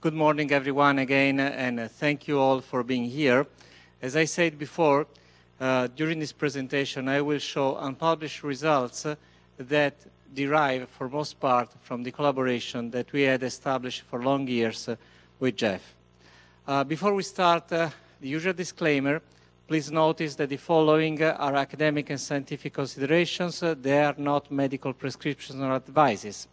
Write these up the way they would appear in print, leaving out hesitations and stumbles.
Good morning, everyone, again, and thank you all for being here. As I said before, during this presentation, I will show unpublished results that derive, for most part, from the collaboration that we had established for long years with Jeff. Before we start, the usual disclaimer, please notice that the following are academic and scientific considerations. They are not medical prescriptions or advices.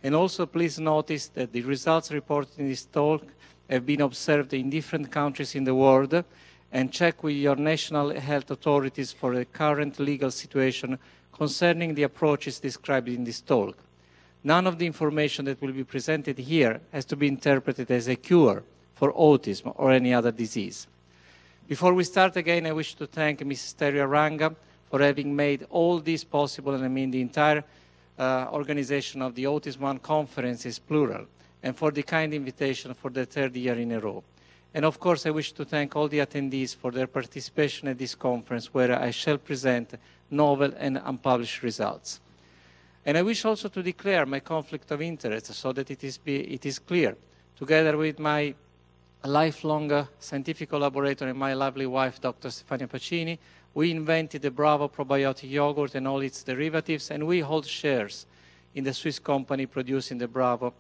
And also please notice that the results reported in this talk have been observed in different countries in the world, and check with your national health authorities for the current legal situation concerning the approaches described in this talk. None of the information that will be presented here has to be interpreted as a cure for autism or any other disease. Before we start again, I wish to thank Mrs. Terry Ranga for having made all this possible, and I mean the entire organization of the AutismOne conference is plural, and for the kind invitation for the third year in a row. And of course, I wish to thank all the attendees for their participation at this conference, where I shall present novel and unpublished results. And I wish also to declare my conflict of interest so that it is clear. Together with my lifelong scientific collaborator and my lovely wife, Dr. Stefania Pacini, we invented the Bravo probiotic yogurt and all its derivatives, and we hold shares in the Swiss company producing the Bravo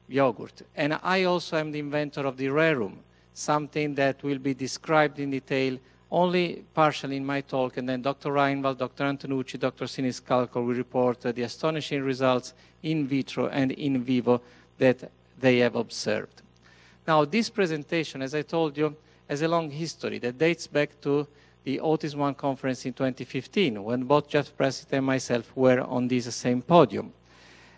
yogurt. And I also am the inventor of the Rerum, something that will be described in detail only partially in my talk, and then Dr. Reinwald, Dr. Antonucci, Dr. Siniscalco will report the astonishing results in vitro and in vivo that they have observed. Now, this presentation, as I told you, has a long history that dates back to the AutismOne conference in 2015, when both Jeff Preston and myself were on this same podium.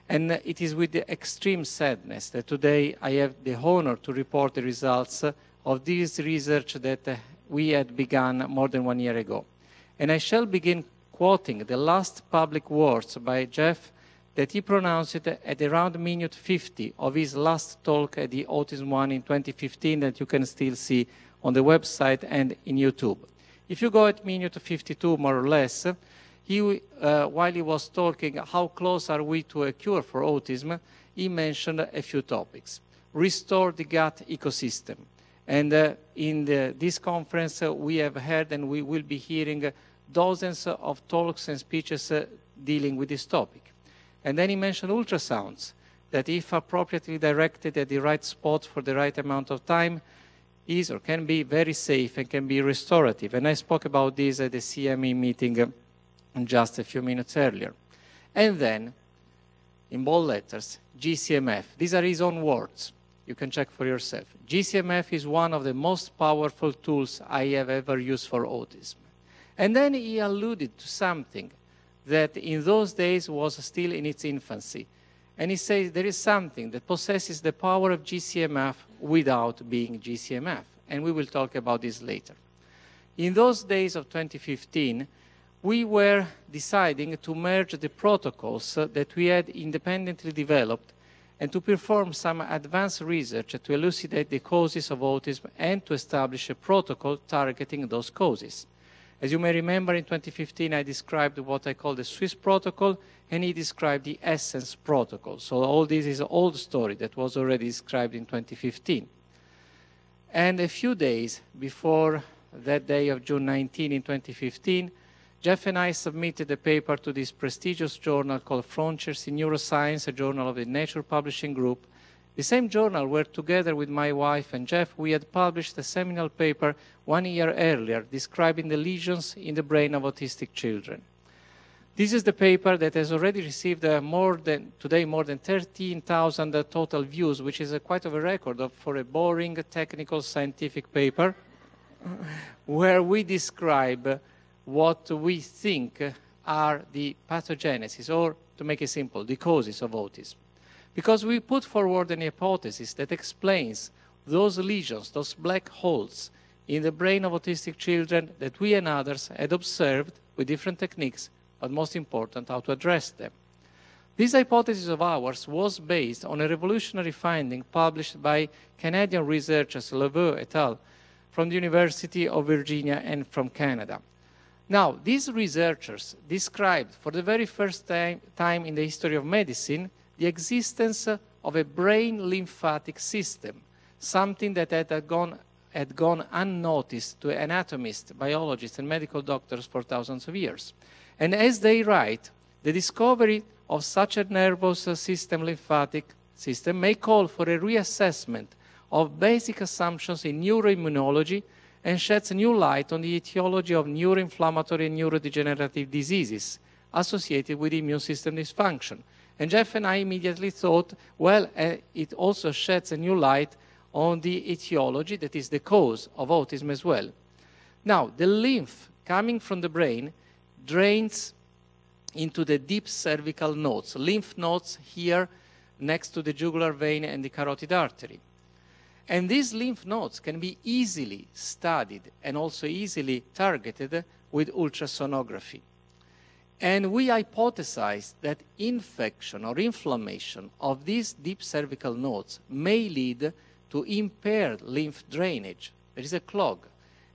And it is with the extreme sadness that today I have the honor to report the results of this research that we had begun more than 1 year ago. And I shall begin quoting the last public words by Jeff that he pronounced at around minute 50 of his last talk at the AutismOne in 2015 that you can still see on the website and in YouTube. If you go at minute 52, more or less, while he was talking how close are we to a cure for autism, he mentioned a few topics. Restore the gut ecosystem. And in this conference, we have heard and we will be hearing dozens of talks and speeches dealing with this topic. And then he mentioned ultrasounds, that if appropriately directed at the right spot for the right amount of time, is or can be very safe and can be restorative. And I spoke about this at the CME meeting just a few minutes earlier. And then, in bold letters, GCMF. These are his own words. You can check for yourself. GCMF is one of the most powerful tools I have ever used for autism. And then he alluded to something that in those days was still in its infancy. And he says there is something that possesses the power of GCMF without being GCMF. And we will talk about this later. In those days of 2015, we were deciding to merge the protocols that we had independently developed and to perform some advanced research to elucidate the causes of autism and to establish a protocol targeting those causes. As you may remember, in 2015, I described what I call the Swiss protocol, and he described the Essence protocol. So all this is an old story that was already described in 2015. And a few days before that day of June 19 in 2015, Jeff and I submitted a paper to this prestigious journal called Frontiers in Neuroscience, a journal of the Nature Publishing Group, the same journal where, together with my wife and Jeff, we had published a seminal paper 1 year earlier describing the lesions in the brain of autistic children. This is the paper that has already received more than 13,000 total views, which is quite of a record for a boring technical scientific paper, where we describe what we think are the pathogenesis, or to make it simple, the causes of autism. Because we put forward an hypothesis that explains those lesions, those black holes in the brain of autistic children that we and others had observed with different techniques, but most important, how to address them. This hypothesis of ours was based on a revolutionary finding published by Canadian researchers Leveux et al. From the University of Virginia and from Canada. Now, these researchers described for the very first time in the history of medicine the existence of a brain lymphatic system something that had gone unnoticed to anatomists, biologists, and medical doctors for thousands of years. And as they write, the discovery of such a nervous system, lymphatic system, may call for a reassessment of basic assumptions in neuroimmunology and sheds new light on the etiology of neuroinflammatory and neurodegenerative diseases associated with immune system dysfunction. And Jeff and I immediately thought, well, it also sheds a new light on the etiology, that is the cause of autism as well. Now, the lymph coming from the brain drains into the deep cervical nodes, lymph nodes here next to the jugular vein and the carotid artery. And these lymph nodes can be easily studied and also easily targeted with ultrasonography. And we hypothesized that infection or inflammation of these deep cervical nodes may lead to impaired lymph drainage. There is a clog.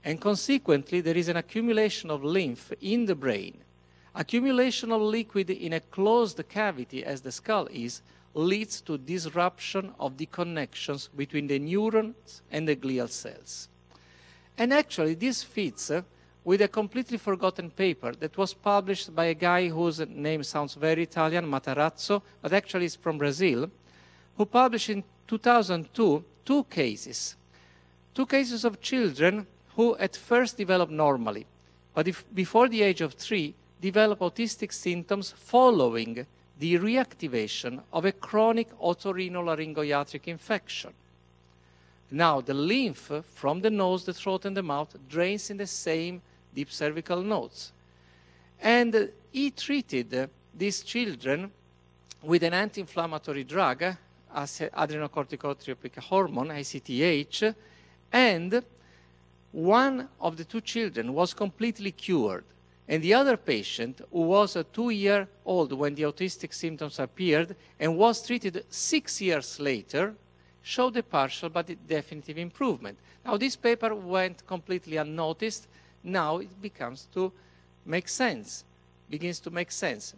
And consequently, there is an accumulation of lymph in the brain. Accumulation of liquid in a closed cavity, as the skull is, leads to disruption of the connections between the neurons and the glial cells. And actually, this fits with a completely forgotten paper that was published by a guy whose name sounds very Italian, Matarazzo, but actually is from Brazil, who published in 2002 two cases of children who at first developed normally, but before the age of 3, develop autistic symptoms following the reactivation of a chronic otorhinolaryngomatoid infection. Now, the lymph from the nose, the throat, and the mouth drains in the same deep cervical nodes. And he treated these children with an anti-inflammatory drug, adrenocorticotropic hormone, ACTH, and one of the two children was completely cured. And the other patient, who was 2 years old when the autistic symptoms appeared and was treated 6 years later, showed a partial but definitive improvement. Now, this paper went completely unnoticed. Now it begins to make sense,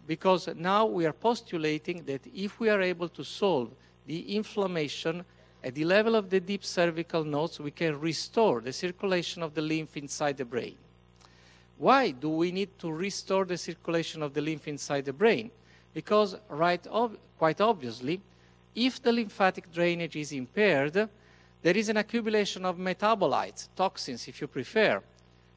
because now we are postulating that if we are able to solve the inflammation at the level of the deep cervical nodes, we can restore the circulation of the lymph inside the brain. Why do we need to restore the circulation of the lymph inside the brain? Because quite obviously, if the lymphatic drainage is impaired, there is an accumulation of metabolites, toxins if you prefer,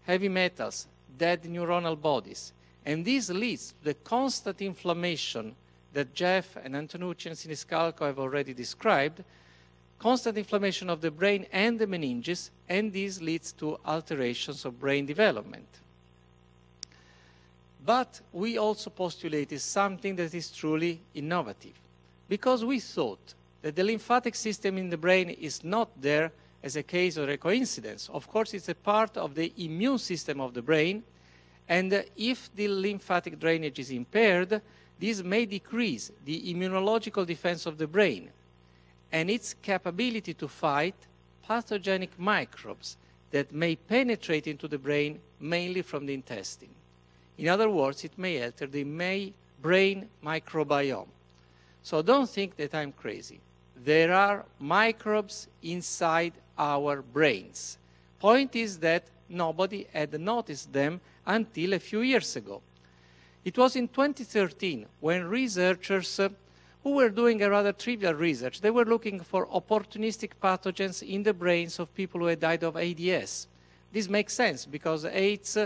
heavy metals, dead neuronal bodies. And this leads to the constant inflammation that Jeff and Antonucci and Siniscalco have already described, constant inflammation of the brain and the meninges, and this leads to alterations of brain development. But we also postulated something that is truly innovative, because we thought that the lymphatic system in the brain is not there as a case or a coincidence. Of course, it's a part of the immune system of the brain, and if the lymphatic drainage is impaired, this may decrease the immunological defense of the brain and its capability to fight pathogenic microbes that may penetrate into the brain, mainly from the intestine. In other words, it may alter the brain microbiome. So don't think that I'm crazy. There are microbes inside our brains. Point is that nobody had noticed them until a few years ago. It was in 2013 when researchers who were doing a rather trivial research, they were looking for opportunistic pathogens in the brains of people who had died of AIDS. This makes sense because AIDS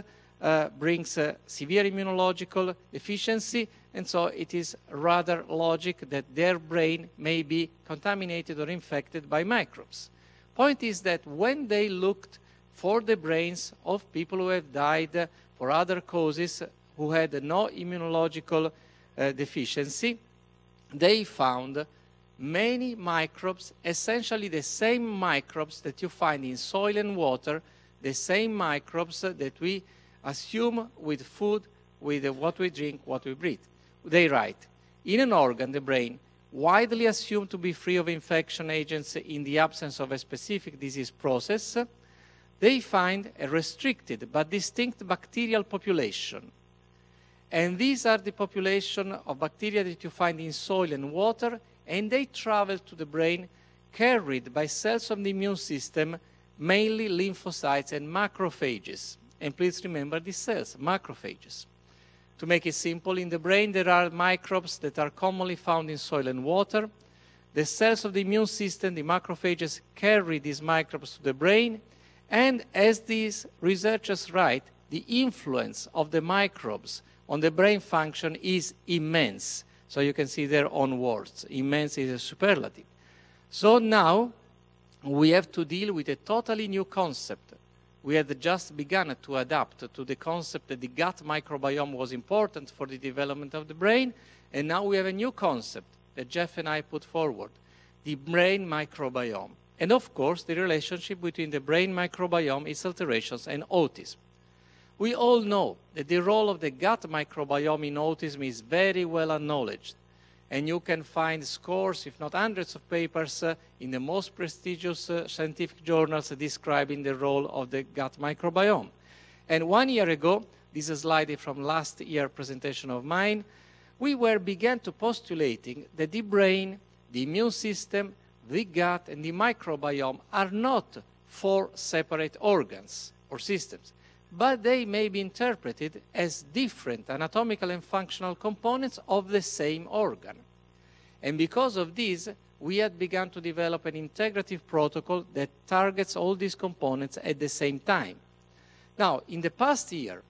brings severe immunological deficiency, and so it is rather logic that their brain may be contaminated or infected by microbes. Point is that when they looked for the brains of people who have died for other causes, who had no immunological deficiency, they found many microbes, essentially the same microbes that you find in soil and water, the same microbes that we assume with food, with what we drink, what we breathe. They write, in an organ, the brain, widely assumed to be free of infection agents in the absence of a specific disease process, they find a restricted but distinct bacterial population. And these are the population of bacteria that you find in soil and water, and they travel to the brain carried by cells of the immune system, mainly lymphocytes and macrophages. And please remember these cells, macrophages. To make it simple, in the brain there are microbes that are commonly found in soil and water. The cells of the immune system, the macrophages, carry these microbes to the brain, and as these researchers write, the influence of the microbes on the brain function is immense. So you can see their own words. Immense is a superlative. So now we have to deal with a totally new concept. We had just begun to adapt to the concept that the gut microbiome was important for the development of the brain, and now we have a new concept that Jeff and I put forward, the brain microbiome. And of course, the relationship between the brain microbiome, its alterations, and autism. We all know that the role of the gut microbiome in autism is very well acknowledged. And you can find scores, if not hundreds of papers in the most prestigious scientific journals describing the role of the gut microbiome. And 1 year ago, this is a slide from last year's presentation of mine, we began to postulating that the brain, the immune system, the gut, and the microbiome are not 4 separate organs or systems, but they may be interpreted as different anatomical and functional components of the same organ. And because of this, we had begun to develop an integrative protocol that targets all these components at the same time. Now, in the past year,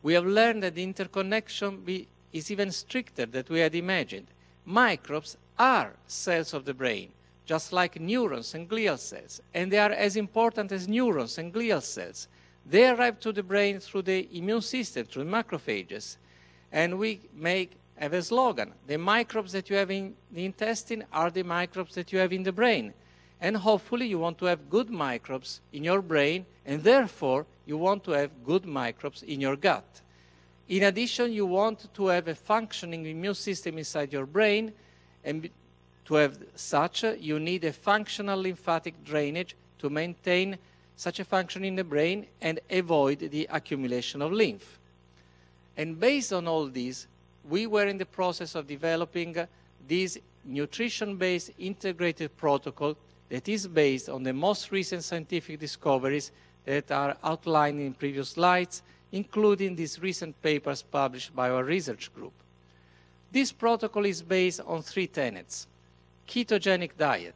we have learned that the interconnection is even stricter than we had imagined. Microbes are cells of the brain, just like neurons and glial cells, and they are as important as neurons and glial cells. They arrive to the brain through the immune system, through macrophages, and we have a slogan. The microbes that you have in the intestine are the microbes that you have in the brain. And hopefully you want to have good microbes in your brain, and therefore you want to have good microbes in your gut. In addition, you want to have a functioning immune system inside your brain, and to have such, you need a functional lymphatic drainage to maintain such a function in the brain and avoid the accumulation of lymph. And based on all this, we were in the process of developing this nutrition-based integrated protocol that is based on the most recent scientific discoveries that are outlined in previous slides, including these recent papers published by our research group. This protocol is based on 3 tenets: ketogenic diet,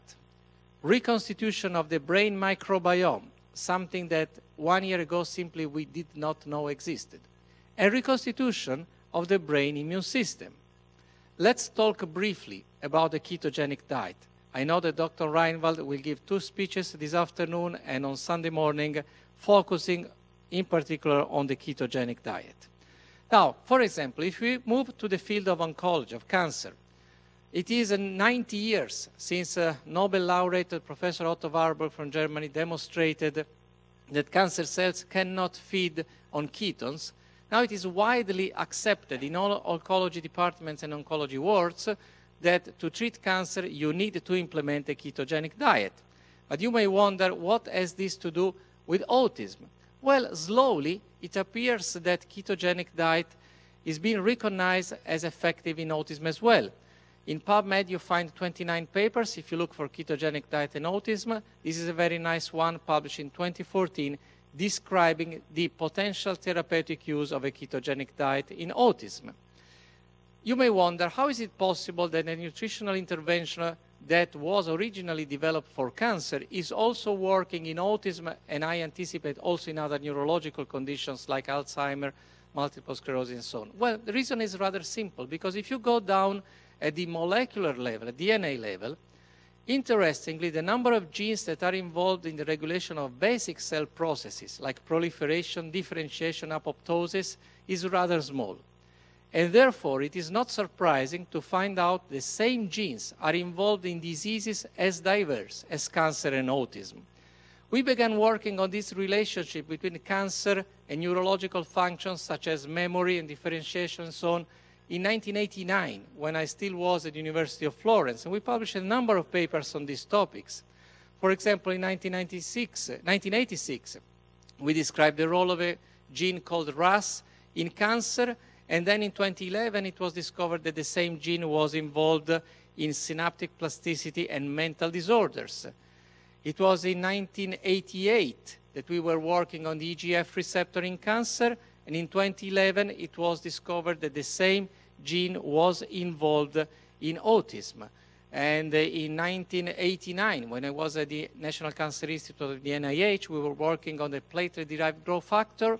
reconstitution of the brain microbiome, something that 1 year ago simply we did not know existed, and reconstitution of the brain immune system. Let's talk briefly about the ketogenic diet. I know that Dr. Reinwald will give 2 speeches this afternoon and on Sunday morning, focusing in particular on the ketogenic diet. Now, for example, if we move to the field of oncology, of cancer, it is 90 years since Nobel laureate Professor Otto Warburg from Germany demonstrated that cancer cells cannot feed on ketones. Now it is widely accepted in all oncology departments and oncology wards that to treat cancer you need to implement a ketogenic diet. But you may wonder, what has this to do with autism? Well, slowly it appears that ketogenic diet is being recognized as effective in autism as well. In PubMed you find 29 papers if you look for ketogenic diet and autism. This is a very nice one published in 2014 describing the potential therapeutic use of a ketogenic diet in autism. You may wonder, how is it possible that a nutritional intervention that was originally developed for cancer is also working in autism, and I anticipate also in other neurological conditions like Alzheimer's, multiple sclerosis, and so on? Well, the reason is rather simple, because if you go down at the molecular level, at DNA level, interestingly, the number of genes that are involved in the regulation of basic cell processes like proliferation, differentiation, apoptosis is rather small. And therefore, it is not surprising to find out the same genes are involved in diseases as diverse as cancer and autism. We began working on this relationship between cancer and neurological functions such as memory and differentiation and so on in 1989, when I still was at the University of Florence, and we published a number of papers on these topics. For example, in 1986, we described the role of a gene called RAS in cancer, and then in 2011 it was discovered that the same gene was involved in synaptic plasticity and mental disorders. It was in 1988 that we were working on the EGF receptor in cancer, and in 2011 it was discovered that the same gene was involved in autism. And in 1989, when I was at the National Cancer Institute of the NIH, we were working on the platelet-derived growth factor,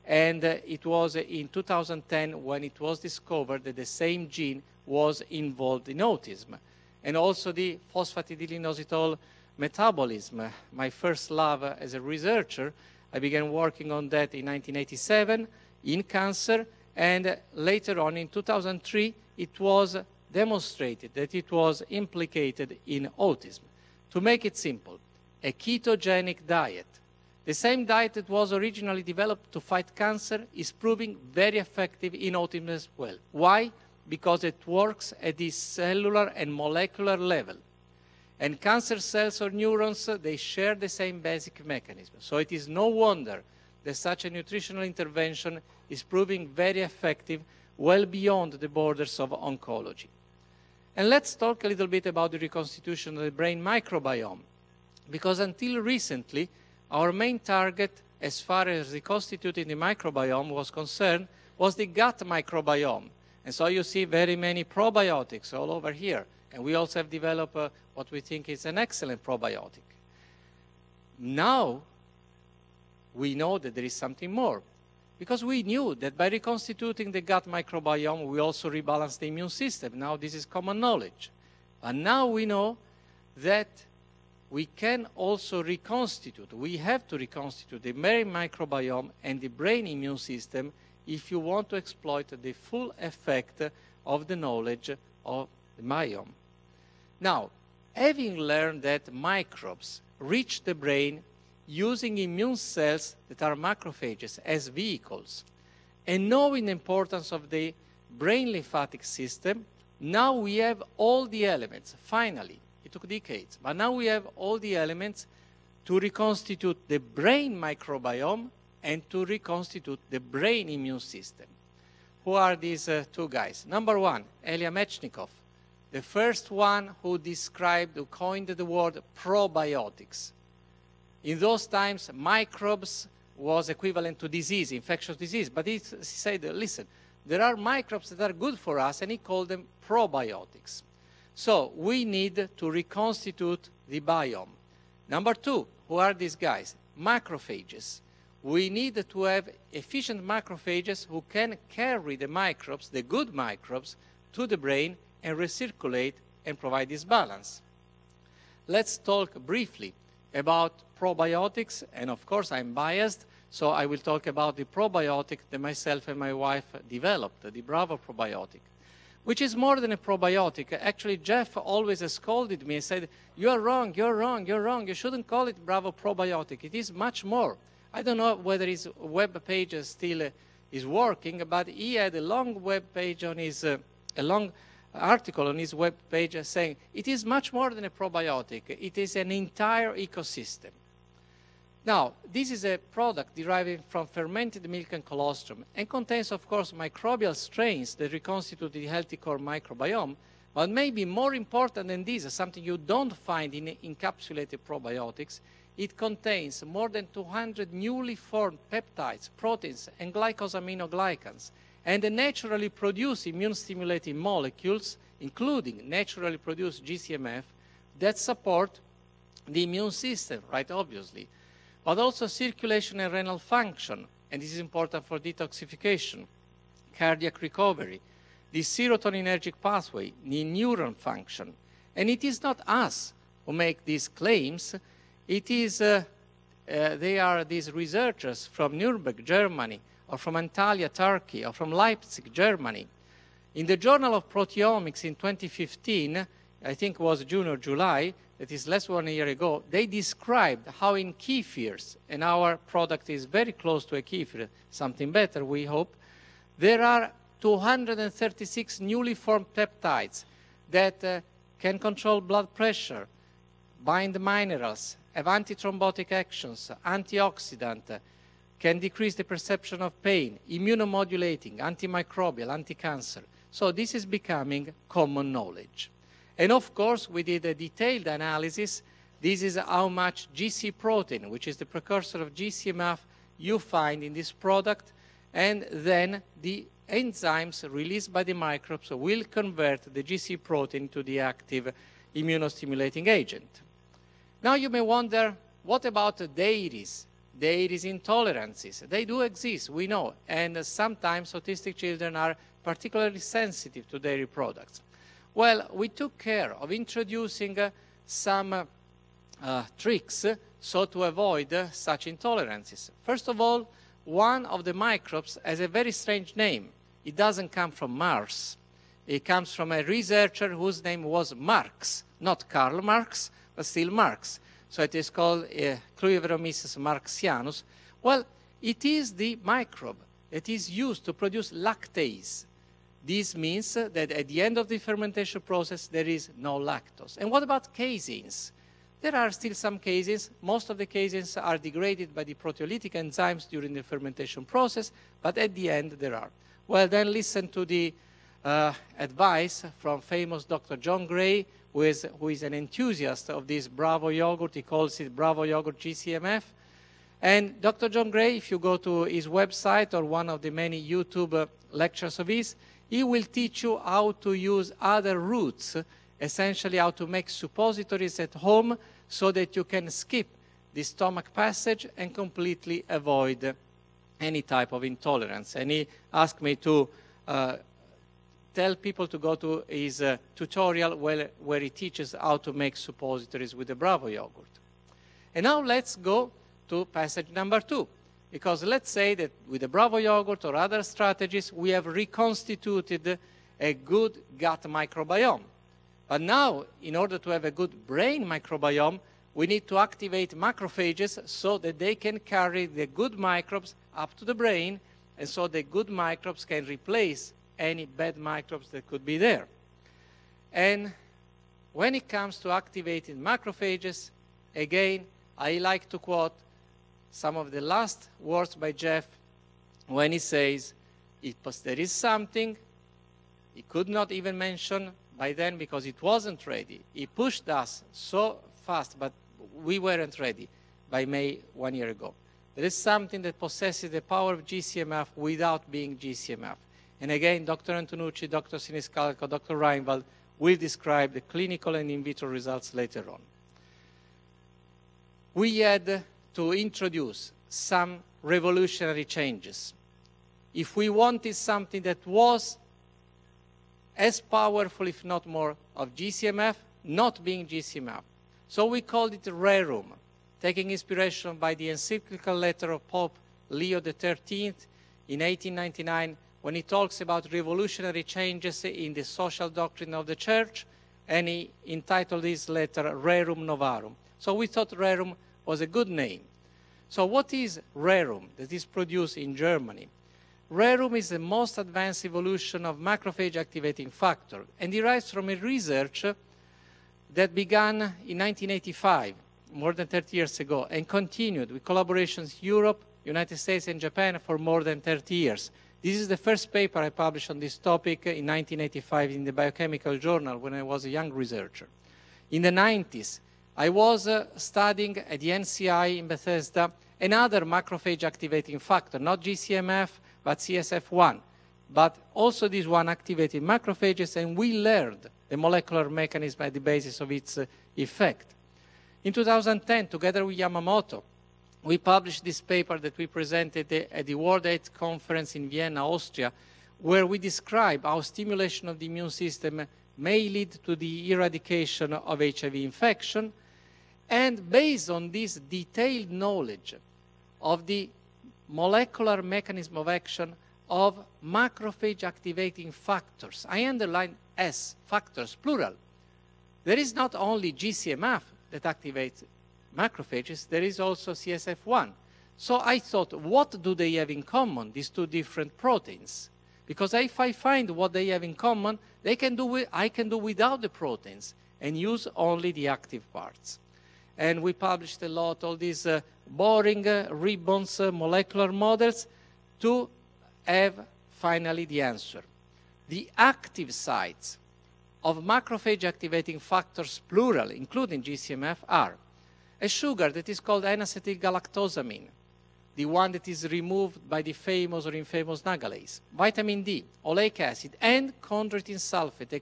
and it was in 2010 when it was discovered that the same gene was involved in autism. And also the phosphatidylinositol metabolism, my first love as a researcher. I began working on that in 1987 in cancer, and later on in 2003 it was demonstrated that it was implicated in autism. To make it simple, a ketogenic diet, the same diet that was originally developed to fight cancer, is proving very effective in autism as well. Why? Because it works at the cellular and molecular level. And cancer cells or neurons, they share the same basic mechanism. So it is no wonder that such a nutritional intervention is proving very effective well beyond the borders of oncology. And let's talk a little bit about the reconstitution of the brain microbiome, because until recently, our main target as far as reconstituting the microbiome was concerned was the gut microbiome. And so you see very many probiotics all over here. And we also have developed what we think is an excellent probiotic. Now, we know that there is something more, because we knew that by reconstituting the gut microbiome, we also rebalance the immune system. Now this is common knowledge. But now we know that we can also reconstitute, we have to reconstitute the brain microbiome and the brain immune system if you want to exploit the full effect of the knowledge of the myome. Now, having learned that microbes reach the brain using immune cells that are macrophages as vehicles, and knowing the importance of the brain lymphatic system, now we have all the elements, finally. It took decades, but now we have all the elements to reconstitute the brain microbiome and to reconstitute the brain immune system. Who are these two guys? Number one, Elia Mechnikov, the first one who described, who coined the word probiotics. In those times, microbes was equivalent to disease, infectious disease. But he said, listen, there are microbes that are good for us, and he called them probiotics. So we need to reconstitute the biome. Number two, who are these guys? Macrophages. We need to have efficient macrophages who can carry the microbes, the good microbes, to the brain and recirculate and provide this balance. Let's talk briefly about probiotics, and of course I'm biased, so I will talk about the probiotic that myself and my wife developed, the Bravo probiotic, which is more than a probiotic. Actually, Jeff always scolded me and said, you're wrong, you're wrong, you're wrong, you shouldn't call it Bravo probiotic, it is much more. I don't know whether his web page still is working, but he had a long web page on his, a long article on his web page saying it is much more than a probiotic. It is an entire ecosystem. Now, this is a product deriving from fermented milk and colostrum and contains, of course, microbial strains that reconstitute the healthy core microbiome. But maybe more important than this, something you don't find in encapsulated probiotics, it contains more than 200 newly formed peptides, proteins, and glycosaminoglycans, and the naturally produced immune-stimulating molecules, including naturally produced GCMF, that support the immune system, right, obviously, but also circulation and renal function, and this is important for detoxification, cardiac recovery, the serotoninergic pathway, the neuron function. And it is not us who make these claims, it is, they are these researchers from Nuremberg, Germany, or from Antalya, Turkey, or from Leipzig, Germany. In the Journal of Proteomics in 2015, I think it was June or July, that is less than 1 year ago, they described how in kefirs, and our product is very close to a kefir, something better, we hope, there are 236 newly formed peptides that can control blood pressure, bind minerals, have antithrombotic actions, antioxidant, can decrease the perception of pain, immunomodulating, antimicrobial, anti-cancer. So this is becoming common knowledge. And of course, we did a detailed analysis. This is how much GC protein, which is the precursor of GCMF, you find in this product. And then the enzymes released by the microbes will convert the GC protein to the active immunostimulating agent. Now you may wonder, what about dairies? Dairies intolerances. They do exist, we know, and sometimes autistic children are particularly sensitive to dairy products. Well, we took care of introducing some tricks so to avoid such intolerances. First of all, one of the microbes has a very strange name. It doesn't come from Mars. It comes from a researcher whose name was Marx, not Karl Marx, but still Marx. So it is called Cluiveromyces marxianus. Well, it is the microbe that is used to produce lactase. This means that at the end of the fermentation process, there is no lactose. And what about caseins? There are still some caseins. Most of the caseins are degraded by the proteolytic enzymes during the fermentation process, but at the end there are. Well, then listen to the advice from famous Dr. John Gray, who is an enthusiast of this Bravo yogurt. He calls it Bravo yogurt GCMF. And Dr. John Gray, if you go to his website or one of the many YouTube lectures of his, he will teach you how to use other routes, essentially how to make suppositories at home so that you can skip the stomach passage and completely avoid any type of intolerance. And he asked me to tell people to go to his tutorial where he teaches how to make suppositories with the Bravo yogurt. And now let's go to passage number 2. Because let's say that with the Bravo yogurt or other strategies, we have reconstituted a good gut microbiome. But now, in order to have a good brain microbiome, we need to activate macrophages so that they can carry the good microbes up to the brain, and so the good microbes can replace any bad microbes that could be there. And when it comes to activating macrophages, again, I like to quote some of the last words by Jeff when he says, if there is something he could not even mention by then because it wasn't ready. He pushed us so fast, but we weren't ready by May 1 year ago. There is something that possesses the power of GCMF without being GCMF. And again, Dr. Antonucci, Dr. Siniscalco, Dr. Reinwald will describe the clinical and in vitro results later on. We had to introduce some revolutionary changes. If we wanted something that was as powerful, if not more, of GCMF, not being GCMF. So we called it Rerum, taking inspiration by the encyclical letter of Pope Leo XIII in 1899, when he talks about revolutionary changes in the social doctrine of the Church, and he entitled his letter Rerum Novarum. So we thought Rerum was a good name. So what is Rerum that is produced in Germany? Rerum is the most advanced evolution of macrophage activating factor and derives from a research that began in 1985, more than 30 years ago, and continued with collaborations in Europe, United States, and Japan for more than 30 years. This is the first paper I published on this topic in 1985 in the Biochemical Journal when I was a young researcher. In the 90s, I was studying at the NCI in Bethesda another macrophage activating factor, not GCMF, but CSF1. But also this one activated macrophages, and we learned the molecular mechanism at the basis of its effect. In 2010, together with Yamamoto, we published this paper that we presented at the World AIDS Conference in Vienna, Austria, where we describe how stimulation of the immune system may lead to the eradication of HIV infection. And based on this detailed knowledge of the molecular mechanism of action of macrophage activating factors, I underline S, factors, plural. There is not only GCMF that activates macrophages, there is also CSF1. So I thought, what do they have in common, these two different proteins? Because if I find what they have in common, I can do without the proteins and use only the active parts. And we published a lot, all these boring ribbons, molecular models, to have finally the answer. The active sites of macrophage activating factors, plural, including GCMF, are a sugar that is called N-acetylgalactosamine, the one that is removed by the famous or infamous nagalase, vitamin D, oleic acid, and chondroitin sulfate,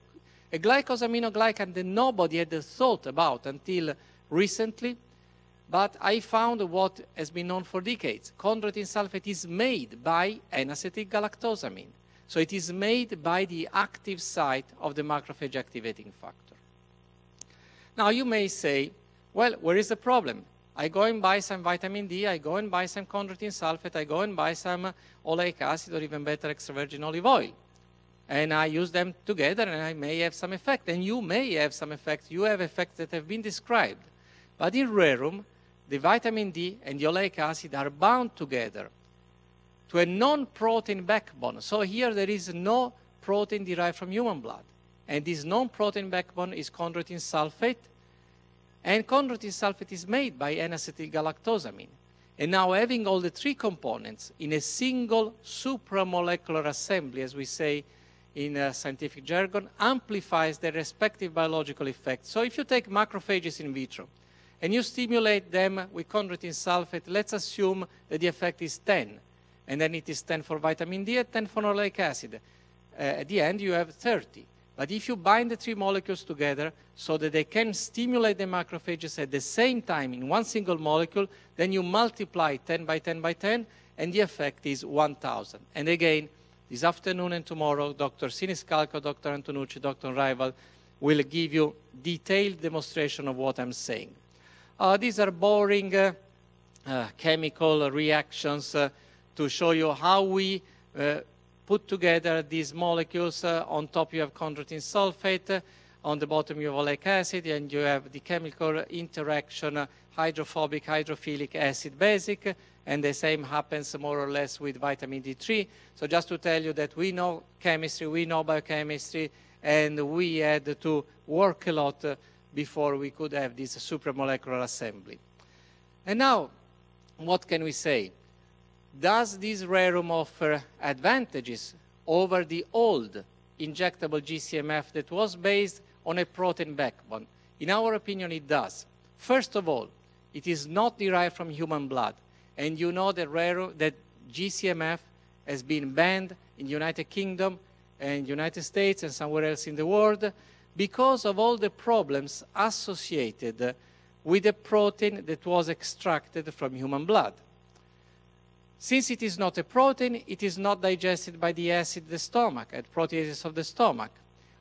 a glycosaminoglycan that nobody had thought about until recently, but I found what has been known for decades. Chondroitin sulfate is made by N-acetylgalactosamine. So it is made by the active site of the macrophage activating factor. Now you may say, well, where is the problem? I go and buy some vitamin D, I go and buy some chondroitin sulfate, I go and buy some oleic acid, or even better, extra virgin olive oil. And I use them together and I may have some effect. And you may have some effect. You have effects that have been described. But in rerum, the vitamin D and the oleic acid are bound together to a non-protein backbone. So here there is no protein derived from human blood. And this non-protein backbone is chondroitin sulfate. And chondroitin sulfate is made by N-acetylgalactosamine. And now having all the three components in a single supramolecular assembly, as we say in scientific jargon, amplifies their respective biological effects. So if you take macrophages in vitro and you stimulate them with chondroitin sulfate, let's assume that the effect is 10. And then it is 10 for vitamin D and 10 for oleic acid. At the end, you have 30. But if you bind the three molecules together so that they can stimulate the macrophages at the same time in one single molecule, then you multiply 10 by 10 by 10, and the effect is 1,000. And again, this afternoon and tomorrow, Dr. Siniscalco, Dr. Antonucci, Dr. Rival will give you detailed demonstration of what I'm saying. These are boring chemical reactions to show you how we put together these molecules. On top you have chondroitin sulfate, on the bottom you have oleic acid, and you have the chemical interaction hydrophobic, hydrophilic, acid-basic, and the same happens more or less with vitamin D3. So just to tell you that we know chemistry, we know biochemistry, and we had to work a lot before we could have this supramolecular assembly. And now, what can we say? Does this rerum offer advantages over the old injectable GCMF that was based on a protein backbone? In our opinion, it does. First of all, it is not derived from human blood. And you know that GCMF has been banned in the United Kingdom and United States and somewhere else in the world because of all the problems associated with a protein that was extracted from human blood. Since it is not a protein, it is not digested by the acid of the stomach, at proteases of the stomach.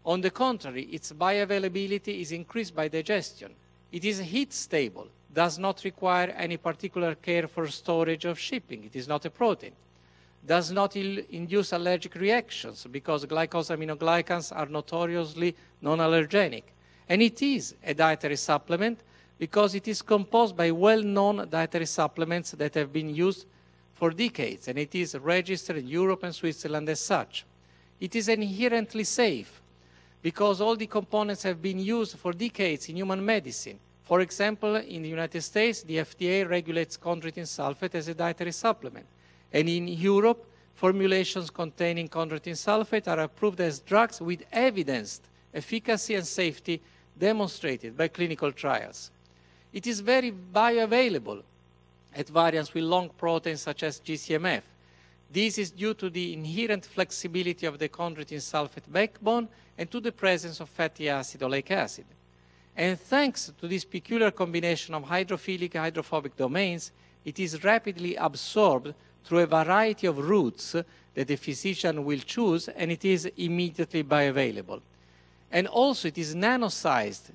On the contrary, its bioavailability is increased by digestion. It is heat stable, does not require any particular care for storage or shipping. It is not a protein. Does not induce allergic reactions because glycosaminoglycans are notoriously non-allergenic. And it is a dietary supplement because it is composed by well-known dietary supplements that have been used for decades, and it is registered in Europe and Switzerland as such. It is inherently safe because all the components have been used for decades in human medicine. For example, in the United States, the FDA regulates chondroitin sulfate as a dietary supplement. And in Europe, formulations containing chondroitin sulfate are approved as drugs with evidenced efficacy and safety demonstrated by clinical trials. It is very bioavailable at variance with long proteins such as GCMF. This is due to the inherent flexibility of the chondroitin sulfate backbone and to the presence of fatty acid oleic acid. And thanks to this peculiar combination of hydrophilic and hydrophobic domains, it is rapidly absorbed through a variety of routes that the physician will choose, and it is immediately bioavailable. And also it is nano-sized.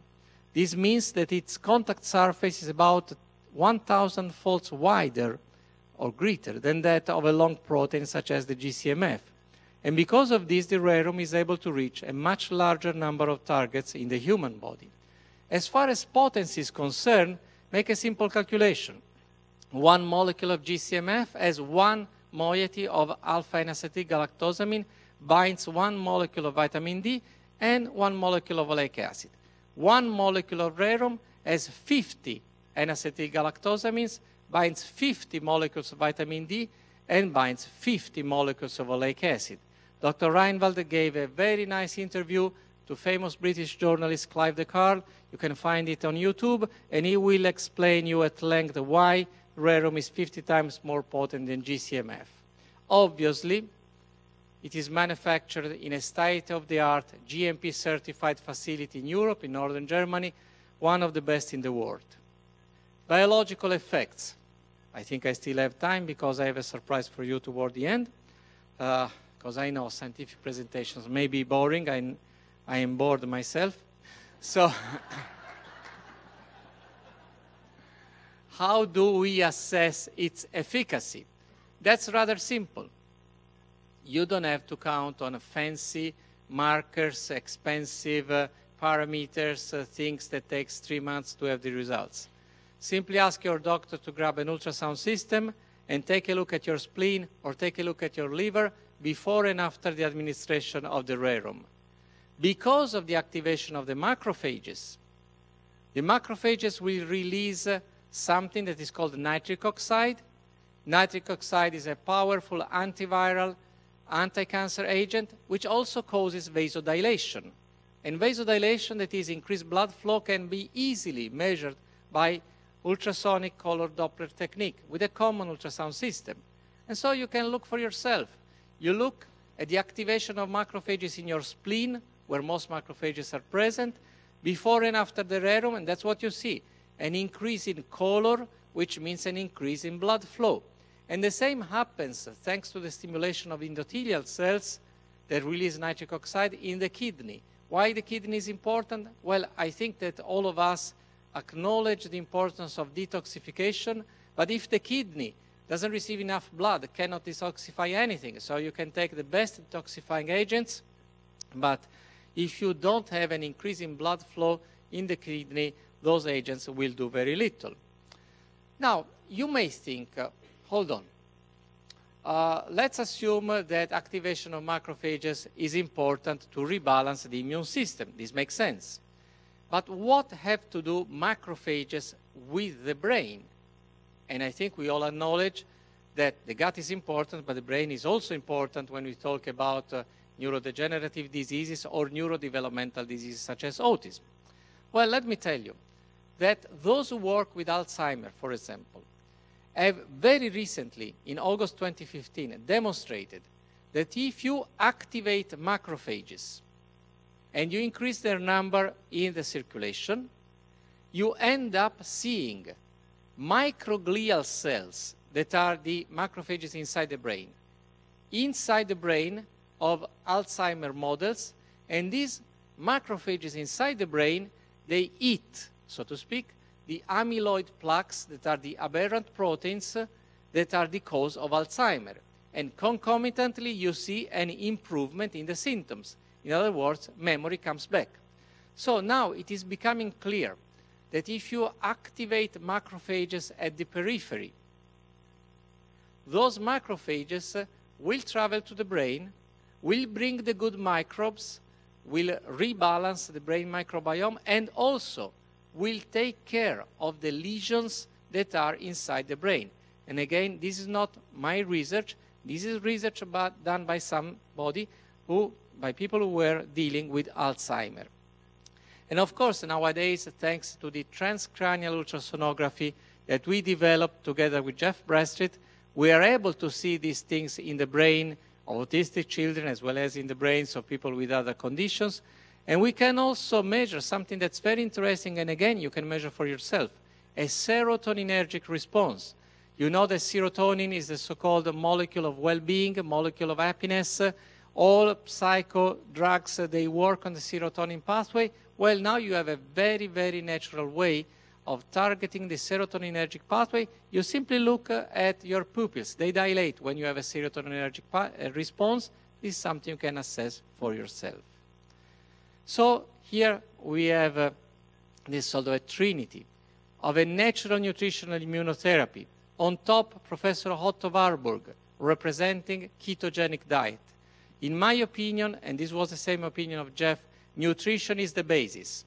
This means that its contact surface is about 1,000 folds wider or greater than that of a long protein such as the GCMF. And because of this, the rerum is able to reach a much larger number of targets in the human body. As far as potency is concerned, make a simple calculation. One molecule of GCMF has one moiety of alpha-N-acetylgalactosamine, binds one molecule of vitamin D and one molecule of oleic acid. One molecule of rerum has 50 N-acetylgalactosamines, binds 50 molecules of vitamin D, and binds 50 molecules of oleic acid. Dr. Reinwald gave a very nice interview to famous British journalist Clive de Carle. You can find it on YouTube, and he will explain you at length why rerum is 50 times more potent than GCMF. Obviously, it is manufactured in a state-of-the-art GMP-certified facility in Europe, in northern Germany, one of the best in the world. Biological effects. I think I still have time because I have a surprise for you toward the end. Because I know scientific presentations may be boring. I am bored myself. So, how do we assess its efficacy? That's rather simple. You don't have to count on fancy markers, expensive parameters, things that takes 3 months to have the results. Simply ask your doctor to grab an ultrasound system and take a look at your spleen or take a look at your liver before and after the administration of the rerum. Because of the activation of the macrophages will release something that is called nitric oxide. Nitric oxide is a powerful antiviral, anti-cancer agent, which also causes vasodilation. And vasodilation, that is increased blood flow, can be easily measured by ultrasonic color Doppler technique with a common ultrasound system. And so you can look for yourself. You look at the activation of macrophages in your spleen, where most macrophages are present, before and after the rerum, and that's what you see. An increase in color, which means an increase in blood flow. And the same happens thanks to the stimulation of endothelial cells that release nitric oxide in the kidney. Why the kidney is important? Well, I think that all of us acknowledge the importance of detoxification, but if the kidney doesn't receive enough blood, cannot detoxify anything. So you can take the best detoxifying agents, but if you don't have an increase in blood flow in the kidney, those agents will do very little. Now, you may think, hold on. Let's assume that activation of macrophages is important to rebalance the immune system. This makes sense. But what have to do macrophages with the brain? And I think we all acknowledge that the gut is important, but the brain is also important when we talk about neurodegenerative diseases or neurodevelopmental diseases such as autism. Well, let me tell you that those who work with Alzheimer, for example, have very recently, in August 2015, demonstrated that if you activate macrophages and you increase their number in the circulation, you end up seeing microglial cells that are the macrophages inside the brain of Alzheimer models, and these macrophages inside the brain, they eat, so to speak, the amyloid plaques that are the aberrant proteins that are the cause of Alzheimer. And concomitantly, you see an improvement in the symptoms. In other words, memory comes back. So now it is becoming clear that if you activate macrophages at the periphery, those macrophages will travel to the brain, will bring the good microbes, will rebalance the brain microbiome, and also will take care of the lesions that are inside the brain. And again, this is not my research. This is research done by somebody by people who were dealing with Alzheimer. And of course, nowadays, thanks to the transcranial ultrasonography that we developed together with Jeff Bradstreet, we are able to see these things in the brain of autistic children as well as in the brains of people with other conditions. And we can also measure something that's very interesting, and again, you can measure for yourself, a serotoninergic response. You know that serotonin is the so-called molecule of well-being, molecule of happiness. All psycho drugs, they work on the serotonin pathway. Well, now you have a very, very natural way of targeting the serotoninergic pathway. You simply look at your pupils. They dilate when you have a serotoninergic response. This is something you can assess for yourself. So here we have this sort of a trinity of a natural nutritional immunotherapy. On top, Professor Otto Warburg, representing ketogenic diet. In my opinion, and this was the same opinion of Jeff, nutrition is the basis.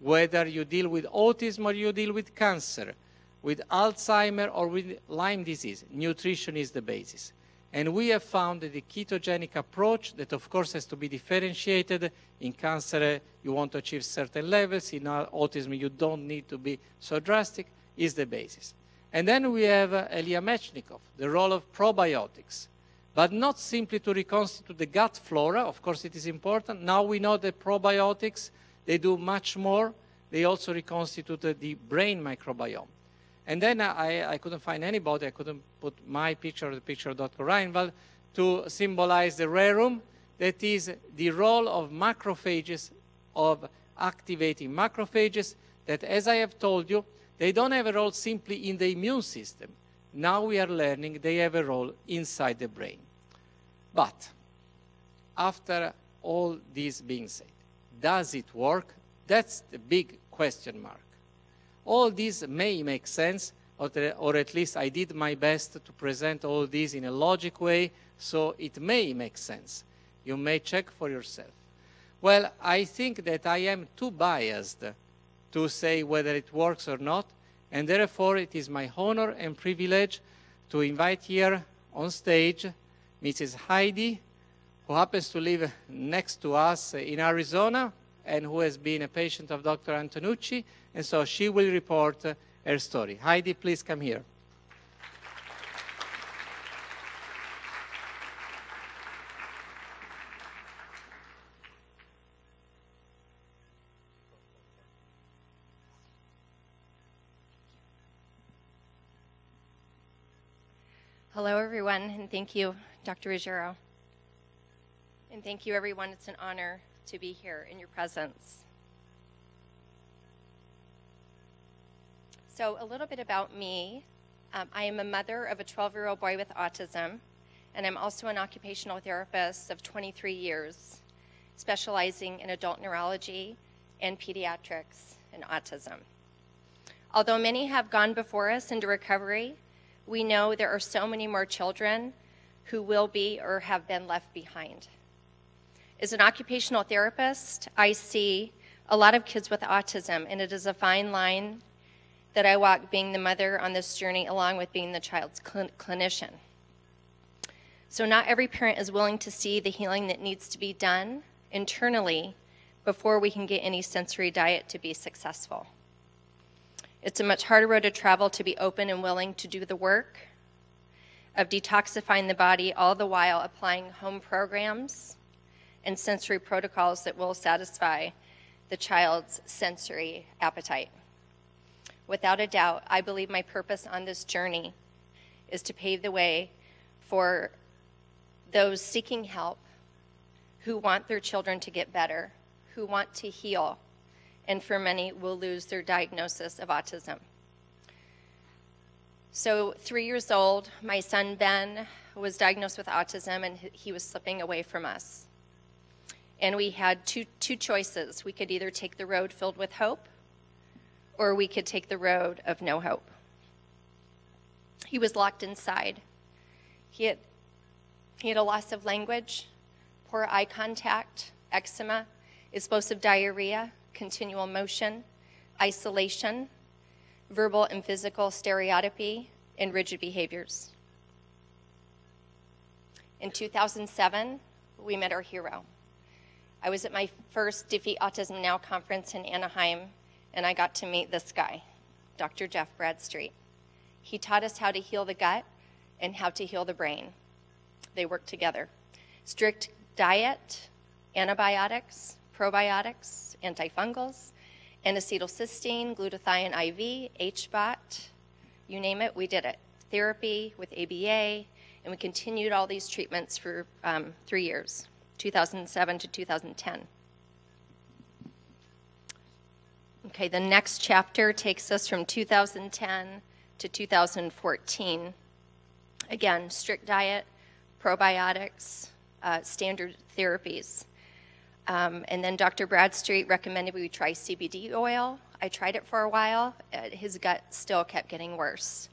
Whether you deal with autism or you deal with cancer, with Alzheimer or with Lyme disease, nutrition is the basis. And we have found that the ketogenic approach, that of course has to be differentiated. In cancer, you want to achieve certain levels. In autism, you don't need to be so drastic, is the basis. And then we have Elia Mechnikov, the role of probiotics, but not simply to reconstitute the gut flora. Of course, it is important. Now we know that probiotics, they do much more. They also reconstitute the brain microbiome. And then I couldn't find anybody. I couldn't put my picture or the picture of Dr. Reinwald to symbolize the rerum. That is the role of macrophages, of activating macrophages, that, as I have told you, they don't have a role simply in the immune system. Now we are learning they have a role inside the brain. But after all this being said, does it work? That's the big question mark. All this may make sense, or at least I did my best to present all this in a logic way, so it may make sense. You may check for yourself. Well, I think that I am too biased to say whether it works or not, and therefore it is my honor and privilege to invite here on stage Mrs. Heidi, who happens to live next to us in Arizona and who has been a patient of Dr. Antonucci, and so she will report her story. Heidi, please come here. Hello, everyone, and thank you, Dr. Ruggiero. And thank you, everyone. It's an honor to be here in your presence. So a little bit about me. I am a mother of a 12-year-old boy with autism, and I'm also an occupational therapist of 23 years, specializing in adult neurology and pediatrics and autism. Although many have gone before us into recovery, we know there are so many more children who will be or have been left behind. As an occupational therapist, I see a lot of kids with autism, and it is a fine line that I walk being the mother on this journey along with being the child's clinician. So not every parent is willing to see the healing that needs to be done internally before we can get any sensory diet to be successful. It's a much harder road to travel to be open and willing to do the work of detoxifying the body, all the while applying home programs and sensory protocols that will satisfy the child's sensory appetite. Without a doubt, I believe my purpose on this journey is to pave the way for those seeking help who want their children to get better, who want to heal, and for many will lose their diagnosis of autism. So 3 years old, my son Ben was diagnosed with autism, and he was slipping away from us. And we had two choices. We could either take the road filled with hope, or we could take the road of no hope. He was locked inside. He had a loss of language, poor eye contact, eczema, explosive diarrhea, continual motion, isolation, verbal and physical stereotypy, and rigid behaviors. In 2007, we met our hero. I was at my first Defeat Autism Now conference in Anaheim, and I got to meet this guy, Dr. Jeff Bradstreet. He taught us how to heal the gut and how to heal the brain. They work together. Strict diet, antibiotics, probiotics, antifungals, N-acetylcysteine, glutathione IV, HBOT, you name it, we did it. Therapy with ABA, and we continued all these treatments for 3 years, 2007 to 2010. Okay, the next chapter takes us from 2010 to 2014. Again, strict diet, probiotics, standard therapies. And then Dr. Bradstreet recommended we try CBD oil. I tried it for a while. His gut still kept getting worse.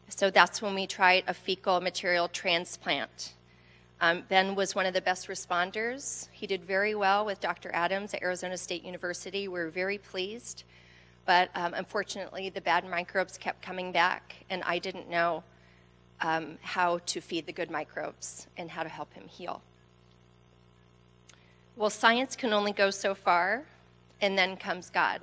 So that's when we tried a fecal material transplant. Ben was one of the best responders. He did very well with Dr. Adams at Arizona State University. We were very pleased. But unfortunately, the bad microbes kept coming back, and I didn't know how to feed the good microbes and how to help him heal. Well, science can only go so far, and then comes God.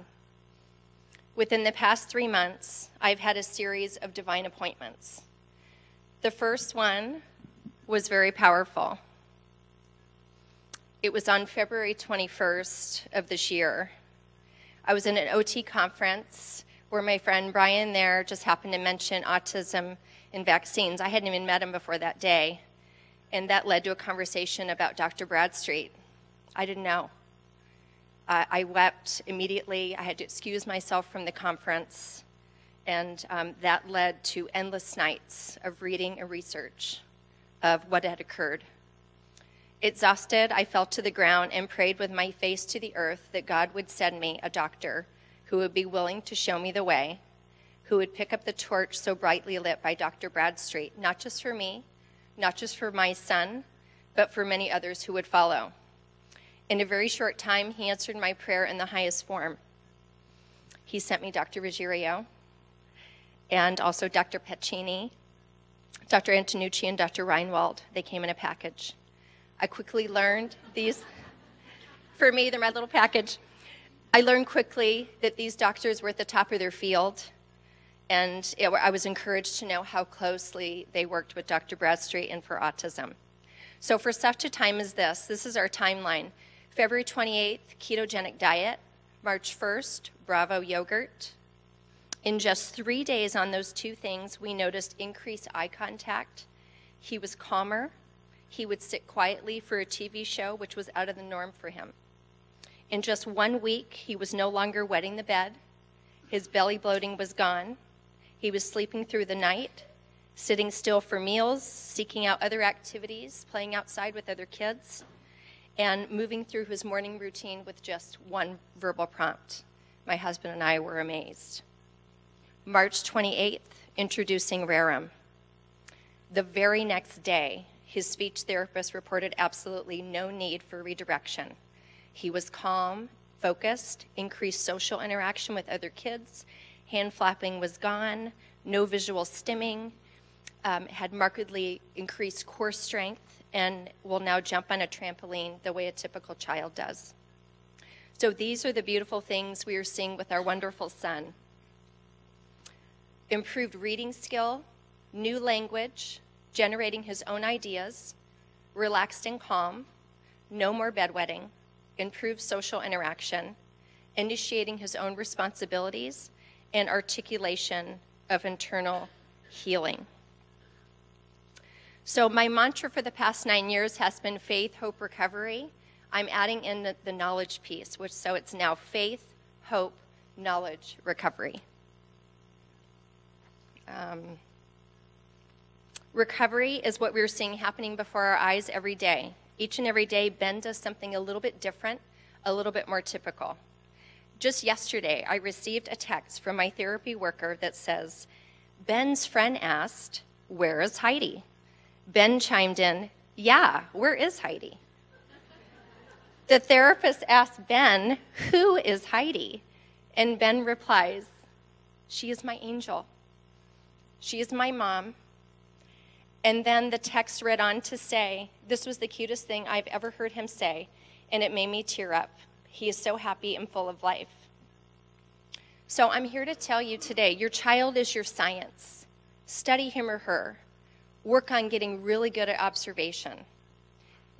Within the past 3 months, I've had a series of divine appointments. The first one was very powerful. It was on February 21st of this year. I was in an OT conference where my friend Brian there just happened to mention autism and vaccines. I hadn't even met him before that day, and that led to a conversation about Dr. Bradstreet. I didn't know. I wept immediately. I had to excuse myself from the conference, and that led to endless nights of reading and research of what had occurred. Exhausted, I fell to the ground and prayed with my face to the earth that God would send me a doctor who would be willing to show me the way, who would pick up the torch so brightly lit by Dr. Bradstreet, not just for me, not just for my son, but for many others who would follow. In a very short time, he answered my prayer in the highest form. He sent me Dr. Ruggiero and also Dr. Peccini, Dr. Antonucci, and Dr. Reinwald. They came in a package. I quickly learned these. For me, they're my little package. I learned quickly that these doctors were at the top of their field, and I was encouraged to know how closely they worked with Dr. Bradstreet and for autism. So for such a time as this is our timeline. February 28th, ketogenic diet. March 1st, Bravo yogurt. In just 3 days on those two things, we noticed increased eye contact. He was calmer. He would sit quietly for a TV show, which was out of the norm for him. In just 1 week, he was no longer wetting the bed. His belly bloating was gone. He was sleeping through the night, sitting still for meals, seeking out other activities, playing outside with other kids, and moving through his morning routine with just one verbal prompt. My husband and I were amazed. March 28th, introducing Rerum. The very next day, his speech therapist reported absolutely no need for redirection. He was calm, focused, increased social interaction with other kids, hand flapping was gone, no visual stimming, had markedly increased core strength, and will now jump on a trampoline the way a typical child does. So these are the beautiful things we are seeing with our wonderful son. Improved reading skill, new language, generating his own ideas, relaxed and calm, no more bedwetting, improved social interaction, initiating his own responsibilities, and articulation of internal healing. So my mantra for the past 9 years has been faith, hope, recovery. I'm adding in the knowledge piece, so it's now faith, hope, knowledge, recovery. Recovery is what we're seeing happening before our eyes every day. Each and every day, Ben does something a little bit different, a little bit more typical. Just yesterday, I received a text from my therapy worker that says, Ben's friend asked, "Where is Heidi?" Ben chimed in, "Yeah, where is Heidi?" The therapist asked Ben, "Who is Heidi?" And Ben replies, "She is my angel. She is my mom." And then the text read on to say, this was the cutest thing I've ever heard him say, and it made me tear up. He is so happy and full of life. So I'm here to tell you today, your child is your science. Study him or her. Work on getting really good at observation.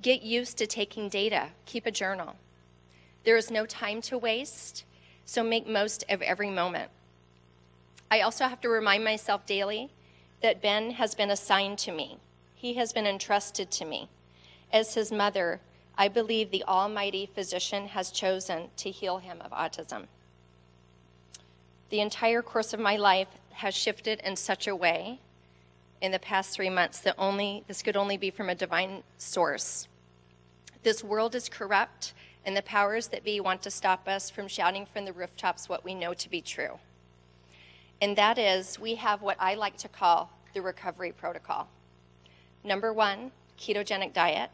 Get used to taking data. Keep a journal. There is no time to waste, so make most of every moment. I also have to remind myself daily that Ben has been assigned to me. He has been entrusted to me. As his mother, I believe the almighty physician has chosen to heal him of autism. The entire course of my life has shifted in such a way in the past 3 months that this could only be from a divine source. This world is corrupt, and the powers that be want to stop us from shouting from the rooftops what we know to be true. And that is, we have what I like to call the recovery protocol. Number 1, ketogenic diet.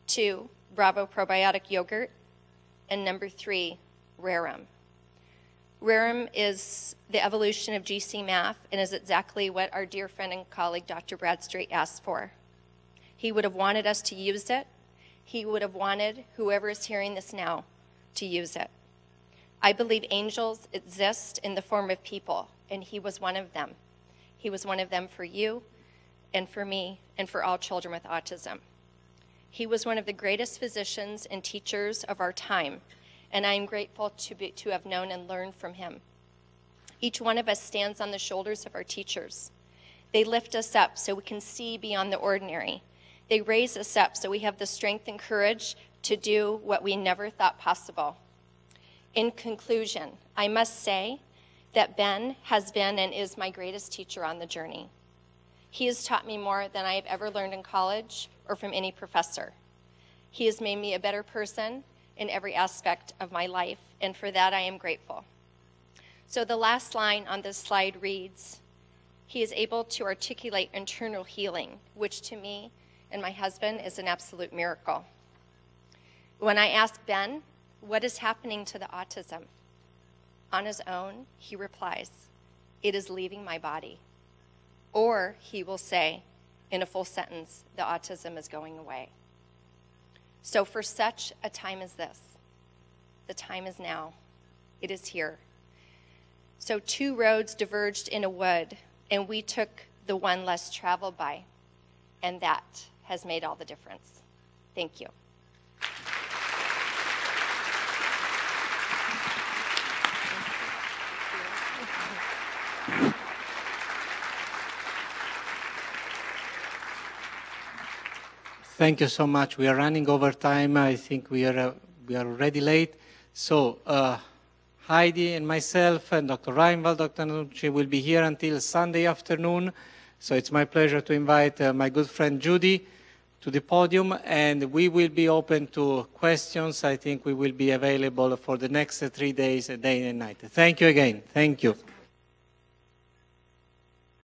2, Bravo probiotic yogurt. And number 3, Rerum. RARM is the evolution of GC-MAF and is exactly what our dear friend and colleague, Dr. Bradstreet, asked for. He would have wanted us to use it. He would have wanted whoever is hearing this now to use it. I believe angels exist in the form of people, and he was one of them. He was one of them for you and for me and for all children with autism. He was one of the greatest physicians and teachers of our time, and I am grateful to have known and learned from him. Each one of us stands on the shoulders of our teachers. They lift us up so we can see beyond the ordinary. They raise us up so we have the strength and courage to do what we never thought possible. In conclusion, I must say that Ben has been and is my greatest teacher on the journey. He has taught me more than I have ever learned in college or from any professor. He has made me a better person in every aspect of my life, and for that I am grateful. So the last line on this slide reads, he is able to articulate internal healing, which to me and my husband is an absolute miracle. When I ask Ben, what is happening to the autism? On his own, he replies, it is leaving my body. Or he will say, in a full sentence, the autism is going away. So for such a time as this, the time is now. It is here. So 2 roads diverged in a wood, and we took the one less traveled by, and that has made all the difference. Thank you. Thank you so much. We are running over time. I think we are already late. So Heidi and myself and Dr. Reinwald, Dr. Nucci will be here until Sunday afternoon. So it's my pleasure to invite my good friend Judy to the podium, and we will be open to questions. I think we will be available for the next 3 days, day and night. Thank you again. Thank you.